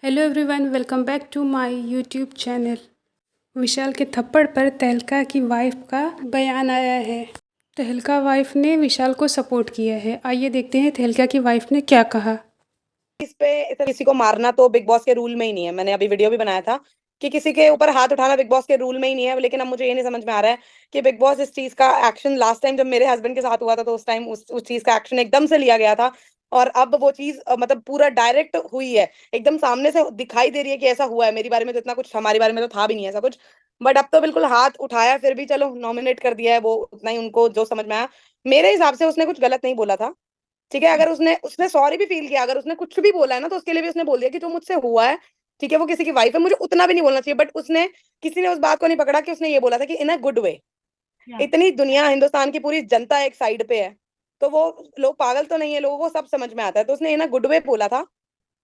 Hello everyone, welcome back to my YouTube channel. Vishal के थप्पड़ पर तहलका की वाइफ का बयान आया है। तहलका वाइफ ने विशाल को सपोर्ट किया है। आइए देखते हैं तहलका की वाइफ ने क्या कहा। इस पे किसी को मारना तो बिग बॉस के रूल में ही नहीं है। मैंने अभी वीडियो भी बनाया था कि किसी के ऊपर हाथ उठाना बिग बॉस के रूल में ही नहीं है। लेकिन अब मुझे ये नहीं समझ में आ रहा है कि बिग बॉस इस चीज का एक्शन लास्ट टाइम जब मेरे हस्बैंड के साथ हुआ था तो उस टाइम उस चीज का एक्शन एकदम से लिया गया था। और अब वो चीज मतलब पूरा डायरेक्ट हुई है, एकदम सामने से दिखाई दे रही है कि ऐसा हुआ है। मेरी बारे में तो इतना कुछ, हमारे बारे में तो था भी नहीं ऐसा कुछ। बट अब तो बिल्कुल हाथ उठाया, फिर भी चलो नॉमिनेट कर दिया है, वो उतना ही उनको जो समझ में आया। मेरे हिसाब से उसने कुछ गलत नहीं बोला था। ठीक है, अगर उसने उसने सॉरी भी फील किया, अगर उसने कुछ भी बोला है ना तो उसके लिए भी उसने बोल दिया कि जो मुझसे हुआ है, ठीक है, वो किसी की वाइफ है, मुझे उतना भी नहीं बोलना चाहिए। बट उसने, किसी ने उस बात को नहीं पकड़ा कि उसने ये बोला था कि इन अ गुड वे। इतनी दुनिया, हिंदुस्तान की पूरी जनता एक साइड पे है, तो वो लोग पागल तो नहीं है, लोगों को सब समझ में आता है। तो उसने इन अ गुड वे बोला था।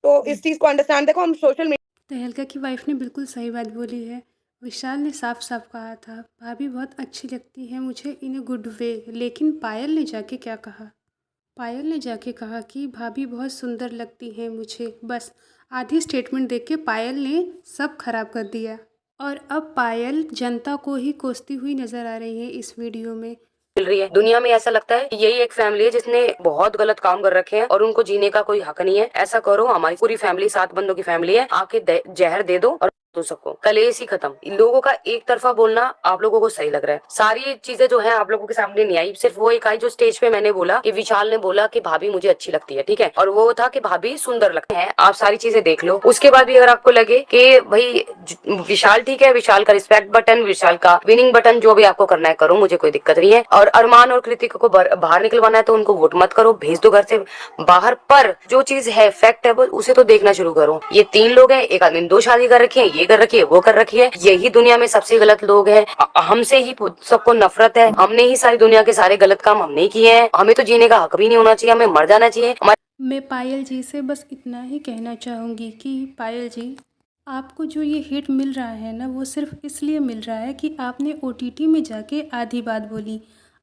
तो इस चीज को अंडरस्टैंड, देखो हम सोशल मीडिया। तहलका की वाइफ ने बिल्कुल सही बात बोली है। विशाल ने साफ साफ कहा था, भाभी बहुत अच्छी लगती है मुझे इन अ गुड वे। लेकिन पायल ने जाके क्या कहा? पायल ने जाके कहा कि भाभी बहुत सुंदर लगती हैं मुझे। बस आधी स्टेटमेंट देख के पायल ने सब खराब कर दिया। और अब पायल जनता को ही कोसती हुई नजर आ रही है इस वीडियो में। मिल रही है। दुनिया में ऐसा लगता है कि यही एक फैमिली है जिसने बहुत गलत काम कर रखे हैं और उनको जीने का कोई हक नहीं है। ऐसा करो, हमारी पूरी फैमिली 7 बंदों की फैमिली है, आके जहर दे दो और दो सबको, कलेश ही खत्म। इन लोगों का एक तरफा बोलना आप लोगों को सही लग रहा है। सारी चीजें जो है आप लोगों के सामने नहीं आई, सिर्फ वो एक आई जो स्टेज पे मैंने बोला कि विशाल ने बोला कि भाभी मुझे अच्छी लगती है, ठीक है, और वो था कि भाभी सुंदर लगती है। आप सारी चीजें देख लो। उसके बाद भी अगर आपको लगे कि भाई विशाल ठीक है, विशाल का रिस्पेक्ट बटन, विशाल का विनिंग बटन, जो भी आपको करना है करो, मुझे कोई दिक्कत नहीं है। और अरमान और कृतिक को बाहर निकलवाना है तो उनको वोट मत करो, भेज दो घर से बाहर। पर जो चीज है, फैक्ट है, उसे तो देखना शुरू करो। ये 3 लोग हैं, एक आदमी ने 2 शादी कर रखी है, ये कर रखी है, वो कर रखी है। यही दुनिया में सबसे गलत लोग हैं। हमसे ही सबको नफरत है। हमने ही सारी दुनिया के सारे गलत काम हमने किए हैं। हमें तो जीने का हक भी नहीं होना चाहिए, हमें मर जाना चाहिए। मैं पायल जी से बस इतना ही कहना चाहूँगी कि पायल जी, आपको जो ये हिट मिल रहा है ना, वो सिर्फ इसलिए मिल रहा है कि आपने ओटीटी में जाके आधी बात बोली।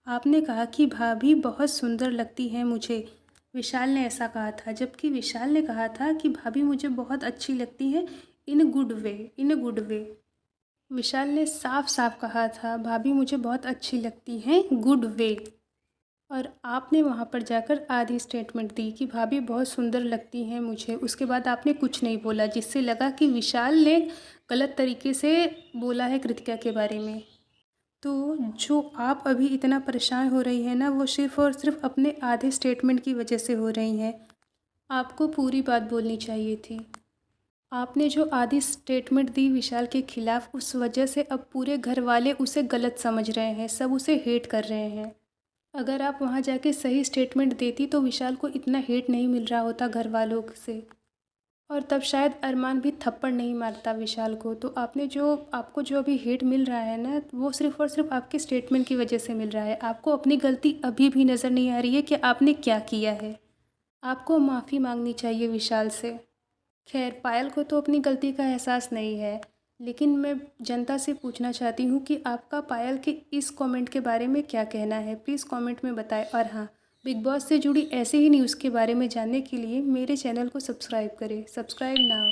आपने कहा कि भाभी बहुत सुंदर लगती है मुझे। विशाल ने ऐसा कहा था, जबकि विशाल ने कहा था कि भाभी मुझे बहुत अच्छी लगती है इन a good way, in a good way. विशाल ने साफ साफ कहा था, भाभी मुझे बहुत अच्छी लगती हैं गुड वे। और आपने वहाँ पर जाकर आधी स्टेटमेंट दी कि भाभी बहुत सुंदर लगती हैं मुझे। उसके बाद आपने कुछ नहीं बोला, जिससे लगा कि विशाल ने गलत तरीके से बोला है कृतिका के बारे में। तो जो आप अभी इतना परेशान हो रही हैं ना, वो सिर्फ़ और सिर्फ अपने आधे स्टेटमेंट की वजह से हो रही हैं। आपको पूरी बात बोलनी चाहिए थी। आपने जो आधी स्टेटमेंट दी विशाल के खिलाफ, उस वजह से अब पूरे घर वाले उसे गलत समझ रहे हैं, सब उसे हेट कर रहे हैं। अगर आप वहाँ जाके सही स्टेटमेंट देती तो विशाल को इतना हेट नहीं मिल रहा होता घर वालों से, और तब शायद अरमान भी थप्पड़ नहीं मारता विशाल को। तो आपको जो अभी हेट मिल रहा है ना, वो सिर्फ़ और सिर्फ आपके स्टेटमेंट की वजह से मिल रहा है। आपको अपनी गलती अभी भी नज़र नहीं आ रही है कि आपने क्या किया है। आपको माफ़ी मांगनी चाहिए विशाल से। खैर, पायल को तो अपनी गलती का एहसास नहीं है, लेकिन मैं जनता से पूछना चाहती हूँ कि आपका पायल के इस कमेंट के बारे में क्या कहना है, प्लीज़ कमेंट में बताएं। और हाँ, बिग बॉस से जुड़ी ऐसे ही न्यूज़ के बारे में जानने के लिए मेरे चैनल को सब्सक्राइब करें। Subscribe now.